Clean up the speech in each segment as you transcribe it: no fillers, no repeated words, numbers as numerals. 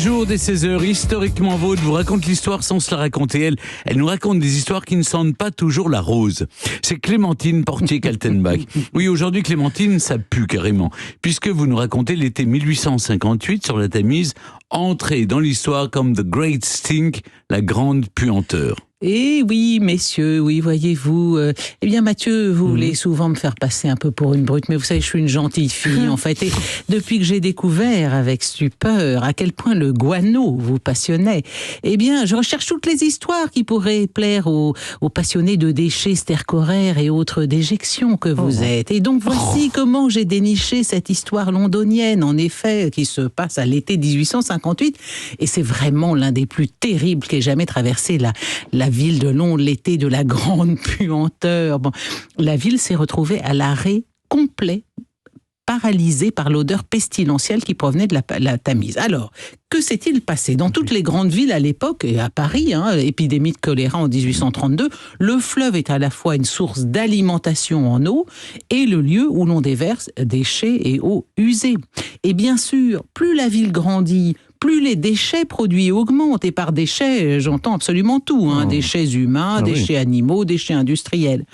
jour, dès 16h, Historiquement Vôtre vous raconte l'histoire sans se la raconter. Elle nous raconte des histoires qui ne sentent pas toujours la rose. C'est Clémentine Portier-Kaltenbach. Oui, aujourd'hui, Clémentine, ça pue carrément. Puisque vous nous racontez l'été 1858 sur la Tamise, entrée dans l'histoire comme The Great Stink, la grande puanteur. Eh oui, messieurs, oui, voyez-vous. Eh bien, Mathieu, vous voulez souvent me faire passer un peu pour une brute, mais vous savez, je suis une gentille fille, en fait. Et depuis que j'ai découvert avec stupeur à quel point le guano vous passionnait, eh bien, je recherche toutes les histoires qui pourraient plaire aux passionnés de déchets stercoraires et autres déjections que vous êtes. Et donc, voici comment j'ai déniché cette histoire londonienne, en effet, qui se passe à l'été 1858. Et c'est vraiment l'un des plus terribles qu'ait jamais traversé la ville de Londres, l'été de la grande puanteur. Bon, la ville s'est retrouvée à l'arrêt complet, paralysée par l'odeur pestilentielle qui provenait de la Tamise. Alors, que s'est-il passé? Dans toutes les grandes villes à l'époque, et à Paris, épidémie de choléra en 1832, le fleuve est à la fois une source d'alimentation en eau et le lieu où l'on déverse déchets et eaux usées. Et bien sûr, plus la ville grandit, plus les déchets produits augmentent. Et par déchets, j'entends absolument tout. Déchets humains, déchets animaux, déchets industriels.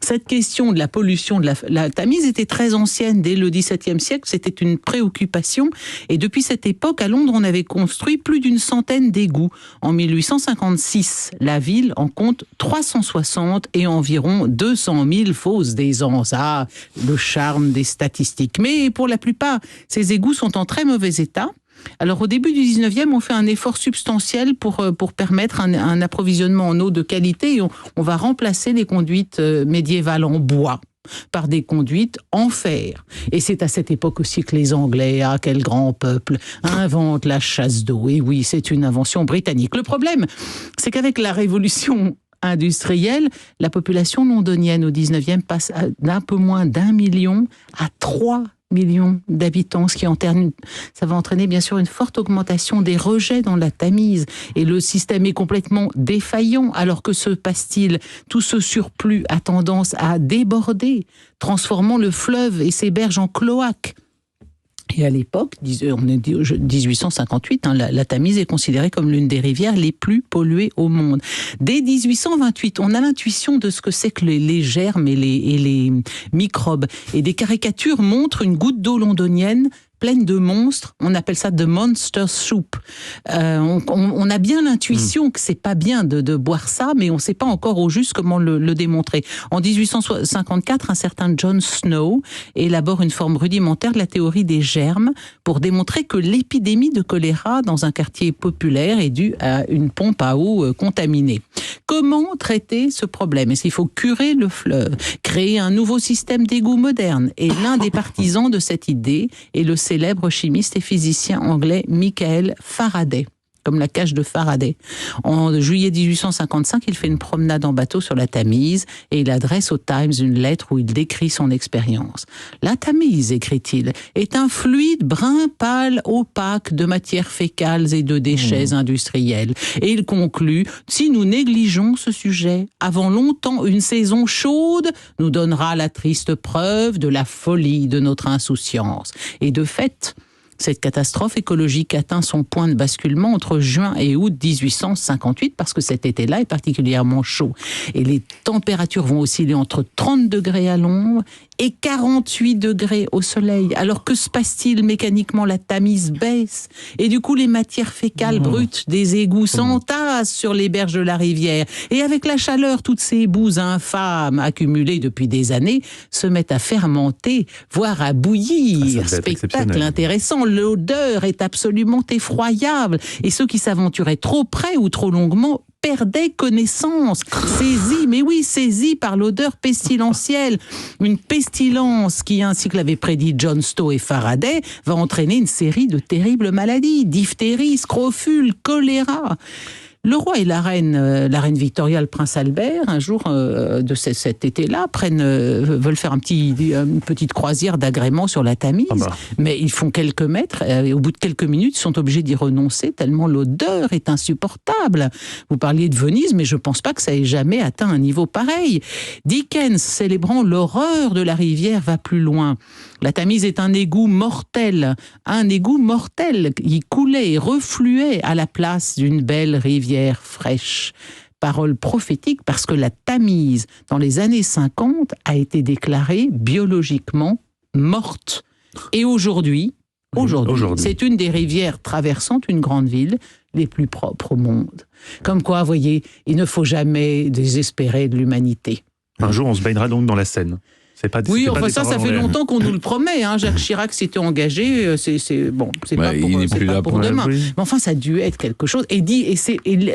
Cette question de la pollution de la Tamise était très ancienne. Dès le XVIIe siècle, c'était une préoccupation. Et depuis cette époque, à Londres, on avait construit plus d'une centaine d'égouts. En 1856, la ville en compte 360 et environ 200 000 fosses d'aisance. Ah, le charme des statistiques. Mais pour la plupart, ces égouts sont en très mauvais état. Alors au début du 19e, on fait un effort substantiel pour permettre un approvisionnement en eau de qualité. Et on va remplacer les conduites médiévales en bois par des conduites en fer. Et c'est à cette époque aussi que les Anglais, quel grand peuple, inventent la chasse d'eau. Et oui, c'est une invention britannique. Le problème, c'est qu'avec la révolution industrielle, la population londonienne au 19e passe d'un peu moins d'1 million à 3 millions d'habitants, ce qui ça va entraîner bien sûr une forte augmentation des rejets dans la Tamise. Et le système est complètement défaillant. Alors que se passe-t-il? Tout ce surplus a tendance à déborder, transformant le fleuve et ses berges en cloaques. Et à l'époque, on est 1858, la Tamise est considérée comme l'une des rivières les plus polluées au monde. Dès 1828, on a l'intuition de ce que c'est que les germes et les microbes. Et des caricatures montrent une goutte d'eau londonienne pleine de monstres. On appelle ça « the monster soup ». On a bien l'intuition que c'est pas bien de boire ça, mais on ne sait pas encore au juste comment le démontrer. En 1854, un certain John Snow élabore une forme rudimentaire de la théorie des germes pour démontrer que l'épidémie de choléra dans un quartier populaire est due à une pompe à eau contaminée. Comment traiter ce problème? Est-ce qu'il faut curer le fleuve, créer un nouveau système d'égout moderne? Et l'un des partisans de cette idée est le célèbre chimiste et physicien anglais Michael Faraday, comme la cage de Faraday. En juillet 1855, il fait une promenade en bateau sur la Tamise et il adresse au Times une lettre où il décrit son expérience. La Tamise, écrit-il, est un fluide brun pâle opaque de matières fécales et de déchets industriels. Et il conclut, si nous négligeons ce sujet, avant longtemps une saison chaude nous donnera la triste preuve de la folie de notre insouciance. Et de fait, cette catastrophe écologique atteint son point de basculement entre juin et août 1858 parce que cet été-là est particulièrement chaud. Et les températures vont osciller entre 30 degrés à l'ombre et 48 degrés au soleil. Alors que se passe-t-il mécaniquement? La Tamise baisse et du coup les matières fécales brutes des égouts s'entassent sur les berges de la rivière. Et avec la chaleur, toutes ces boues infâmes accumulées depuis des années se mettent à fermenter, voire à bouillir. Spectacle intéressant. L'odeur est absolument effroyable. Et ceux qui s'aventuraient trop près ou trop longuement perdaient connaissance, saisis par l'odeur pestilentielle. Une pestilence qui, ainsi que l'avaient prédit John Stowe et Faraday, va entraîner une série de terribles maladies, diphtérie, scrofule, choléra. Le roi et la reine Victoria, le prince Albert, un jour de cet été-là, veulent faire une petite croisière d'agrément sur la Tamise, mais ils font quelques mètres, et au bout de quelques minutes, ils sont obligés d'y renoncer tellement l'odeur est insupportable. Vous parliez de Venise, mais je pense pas que ça ait jamais atteint un niveau pareil. Dickens, célébrant l'horreur de la rivière, va plus loin. La Tamise est un égout mortel. Il coulait et refluait à la place d'une belle rivière fraîche. Parole prophétique parce que la Tamise, dans les années 50, a été déclarée biologiquement morte. Et aujourd'hui, c'est une des rivières traversant une grande ville les plus propres au monde. Comme quoi, vous voyez, il ne faut jamais désespérer de l'humanité. Un jour, on se baignera donc dans la Seine. Ça fait longtemps qu'on nous le promet. Jacques Chirac s'était engagé. C'est pas pour demain. Oui. Mais enfin, ça a dû être quelque chose. Et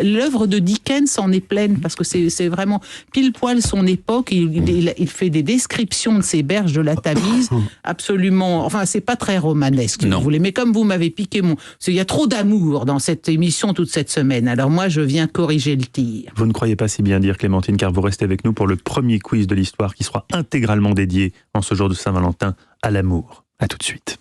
l'œuvre de Dickens en est pleine parce que c'est vraiment pile poil son époque. Il fait des descriptions de ces berges de la Tamise absolument. Enfin, c'est pas très romanesque, si vous voulez. Mais comme vous m'avez piqué il y a trop d'amour dans cette émission toute cette semaine. Alors moi, je viens corriger le tir. Vous ne croyez pas si bien dire, Clémentine, car vous restez avec nous pour le premier quiz de l'histoire qui sera intégralement dédié en ce jour de Saint-Valentin à l'amour. À tout de suite.